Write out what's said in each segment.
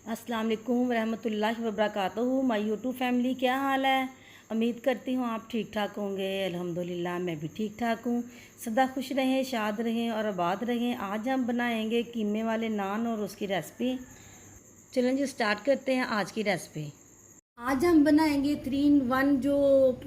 अस्सलाम वालेकुम रहमतुल्लाहि व बरकातहू। माय यूट्यूब फैमिली, क्या हाल है? उम्मीद करती हूँ आप ठीक ठाक होंगे। अल्हम्दुलिल्लाह मैं भी ठीक ठाक हूँ। सदा खुश रहें, शाद रहें और आबाद रहें। आज हम बनाएंगे कीमे वाले नान और उसकी रेसिपी। चलें जी, स्टार्ट करते हैं आज की रेसिपी। आज हम बनाएंगे 3 in 1 जो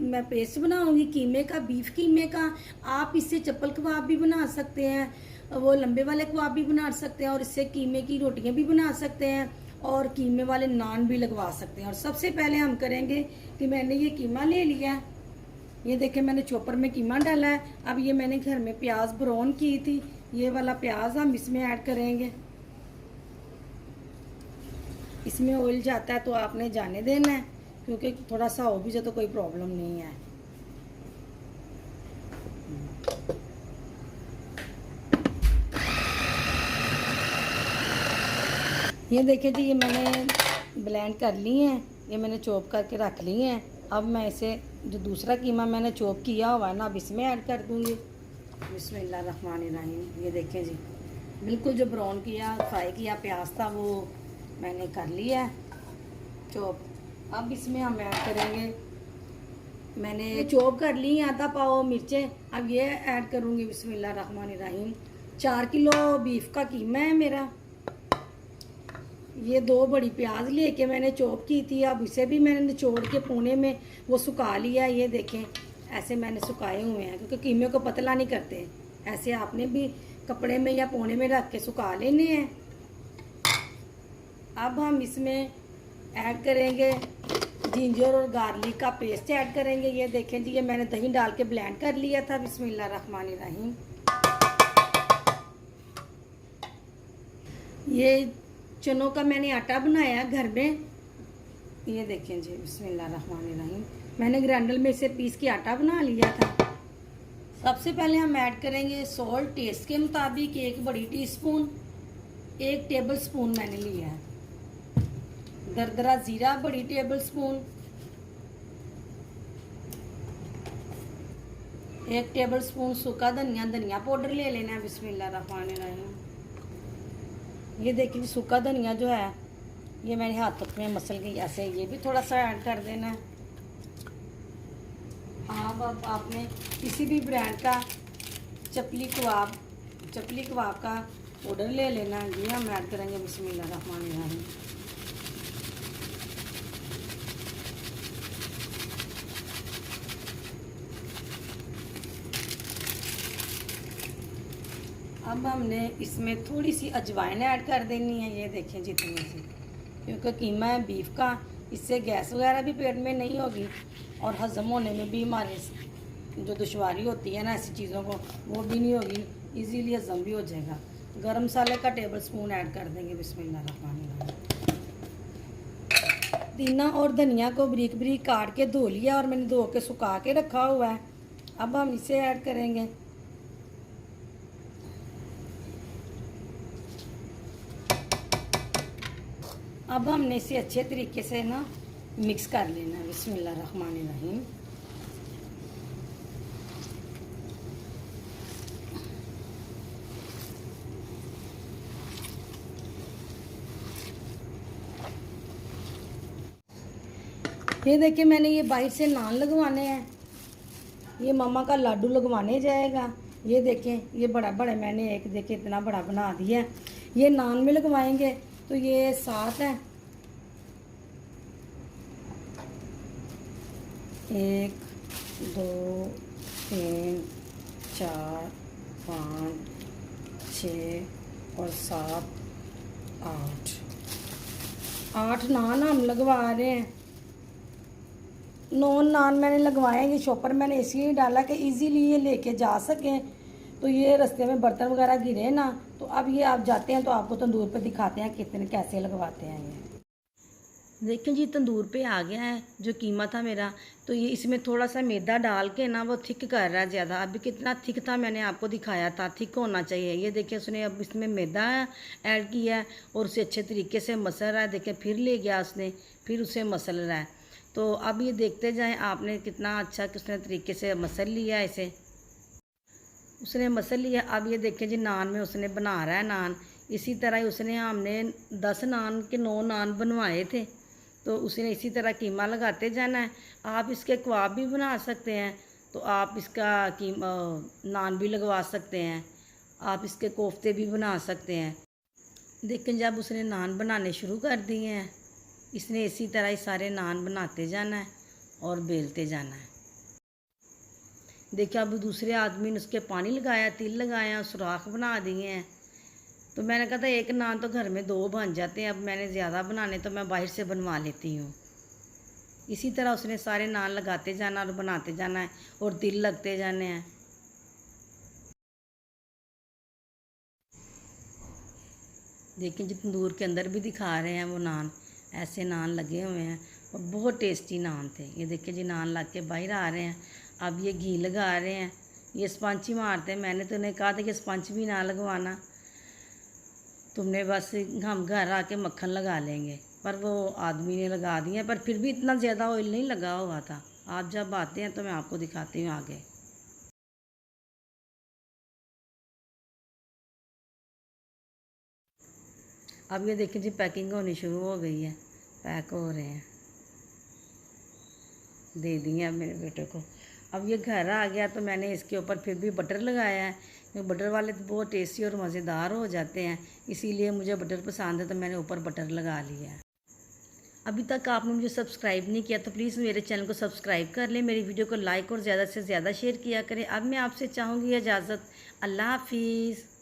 मैं पेस्ट बनाऊंगी कीमे का, बीफ कीमे का। आप इससे चप्पल कबाब भी बना सकते हैं, वो लंबे वाले कबाब भी बना सकते हैं, और इससे कीमे की रोटियां भी बना सकते हैं, और कीमे वाले नान भी लगवा सकते हैं। और सबसे पहले हम करेंगे कि मैंने ये कीमा ले लिया, ये देखें मैंने चॉपर में कीमा डाला है। अब ये मैंने घर में प्याज ब्राउन की थी, ये वाला प्याज हम इसमें ऐड करेंगे। इसमें ऑयल जाता है तो आपने जाने देना है, क्योंकि थोड़ा सा हो भी जाए तो कोई प्रॉब्लम नहीं है। ये देखिए जी, ये मैंने ब्लेंड कर ली हैं, ये मैंने चॉप करके रख ली हैं। अब मैं इसे जो दूसरा कीमा मैंने चॉप किया हुआ है ना, अब इसमें ऐड कर दूँगी। बिस्मिल्लाहिर्रहमानिर्रहीम। ये देखें जी, बिल्कुल जो ब्राउन किया फ्राई किया प्याज था वो मैंने कर लिया है चॉप। अब इसमें हम ऐड करेंगे, मैंने चॉप कर ली आधा पाव मिर्चें, अब ये ऐड करूँगी। बिस्मिल्लाहिर्रहमानिर्रहीम। 4 किलो बीफ का कीमा है मेरा। ये 2 बड़ी प्याज लेके मैंने चॉप की थी, अब इसे भी मैंने निचोड़ के पोने में वो सुखा लिया। ये देखें ऐसे मैंने सुखाए हुए हैं, क्योंकि कीमे को पतला नहीं करते, ऐसे आपने भी कपड़े में या पोने में रख के सुखा लेने हैं। अब हम इसमें ऐड करेंगे जिंजर और गार्लिक का पेस्ट ऐड करेंगे। ये देखें जी, ये मैंने दही डाल के ब्लेंड कर लिया था। बिस्मिल्लाहिर्रहमानिर्रहीम। ये चनों का मैंने आटा बनाया घर में, ये देखें जी। बिस्मिल्लाहिर्रहमानिर्रहीम। मैंने ग्राइंडर में इसे पीस के आटा बना लिया था। सबसे पहले हम ऐड करेंगे सॉल्ट टेस्ट के मुताबिक, 1 बड़ी टीस्पून, 1 टेबल स्पून मैंने लिया है। दरदरा ज़ीरा बड़ी टेबल स्पून, 1 टेबल स्पून सूखा धनिया पाउडर ले लेना है। बिस्मिल्लाहिर्रहमानिर्रहीम। ये देखिए सूखा धनिया जो है ये मैंने हाथों में मसल गई ऐसे, ये भी थोड़ा सा ऐड कर देना है। हाँ, अब आपने किसी भी ब्रांड का चपली कबाब का पाउडर ले लेना है, ये हम ऐड करेंगे। बिस्मिल्लाहिर्रहमानिर्रहीम। अब हमने इसमें थोड़ी सी अजवाइन ऐड कर देनी है, ये देखें जितनी सी, क्योंकि कीमा है बीफ का, इससे गैस वगैरह भी पेट में नहीं होगी और हज़म होने में भी हमारे जो दुश्वारी होती है ना ऐसी चीज़ों को, वो भी नहीं होगी, इजीली हज़म भी हो जाएगा। गरम मसाले का टेबल स्पून ऐड कर देंगे। बिस्मिल्लाहिर्रहमानिर्रहीम। पुदीना और धनिया को बारीक बारीक काट के धो लिया और मैंने धो के सुखा के रखा हुआ है। अब हम इसे ऐड करेंगे। अब हमने इसे अच्छे तरीके से ना मिक्स कर लेना है। बिस्मिल्लाहिर्रहमानिर्रहीम। ये देखिए मैंने ये बाहर से नान लगवाने हैं, ये मम्मा का लाडू लगवाने जाएगा। ये देखें ये बड़ा बड़ा मैंने एक देखे इतना बड़ा बना दिया है, ये नान में लगवाएंगे। तो ये 7 है, 1 2 3 4 5 6 और 7 8 नान हम लगवा रहे हैं। 9 नान मैंने लगवाए। ये शॉपर मैंने इसलिए डाला कि इजीली ये लेके जा सकें, तो ये रास्ते में बर्तन वगैरह गिरे ना, तो अब ये आप जाते हैं तो आपको तंदूर पे दिखाते हैं कितने कैसे लगवाते हैं। ये देखिए जी, तंदूर पे आ गया है जो कीमा था मेरा। तो ये इसमें थोड़ा सा मैदा डाल के ना वो थिक कर रहा है ज़्यादा। अभी कितना थिक था मैंने आपको दिखाया था, थिक होना चाहिए। ये देखिए उसने अब इसमें मैदा ऐड किया है और उसे अच्छे तरीके से मसल रहा है। देखिए फिर ले गया उसने, फिर उसे मसल रहा है। तो अब ये देखते जाएं आपने कितना अच्छा किसने तरीके से मसल लिया इसे, उसने मसल लिया। अब ये देखें जी नान में उसने बना रहा है नान, इसी तरह ही उसने हमने 10 नान के 9 नान बनवाए थे, तो उसने इसी तरह कीमा लगाते जाना है। आप इसके कबाब भी बना सकते हैं, तो आप इसका नान भी लगवा सकते हैं, आप इसके कोफ्ते भी बना सकते हैं। लेकिन जब उसने नान बनाने शुरू कर दिए हैं, इसने इसी तरह ही सारे नान बनाते जाना है और बेलते जाना है। देखिए अब दूसरे आदमी ने उसके पानी लगाया, तिल लगाया, सुराख बना दिए हैं। तो मैंने कहा था एक नान तो घर में 2 बन जाते हैं, अब मैंने ज़्यादा बनाने तो मैं बाहर से बनवा लेती हूँ। इसी तरह उसने सारे नान लगाते जाना और बनाते जाना है और तिल लगते जाने हैं। देखिए जी तंदूर के अंदर भी दिखा रहे हैं वो नान, ऐसे नान लगे हुए हैं और बहुत टेस्टी नान थे। ये देखिए जी नान लग के बाहर आ रहे हैं। अब ये घी लगा रहे हैं, ये स्पंच ही मारते हैं। मैंने तो उन्हें कहा था कि स्पंच भी ना लगवाना, तुमने बस हम घर आके मक्खन लगा लेंगे, पर वो आदमी ने लगा दिया। पर फिर भी इतना ज़्यादा ऑयल नहीं लगा हुआ था। आप जब आते हैं तो मैं आपको दिखाती हूँ आगे। अब ये देखिए जी पैकिंग होनी शुरू हो गई है, पैक हो रहे हैं, दे दिए अब मेरे बेटे को। अब ये घर आ गया तो मैंने इसके ऊपर फिर भी बटर लगाया है, क्योंकि बटर वाले तो बहुत टेस्टी और मज़ेदार हो जाते हैं, इसीलिए मुझे बटर पसंद है तो मैंने ऊपर बटर लगा लिया है। अभी तक आपने मुझे सब्सक्राइब नहीं किया तो प्लीज़ मेरे चैनल को सब्सक्राइब कर लें, मेरी वीडियो को लाइक और ज़्यादा से ज़्यादा शेयर किया करें। अब मैं आपसे चाहूँगी इजाज़त। अल्लाह हाफिज़।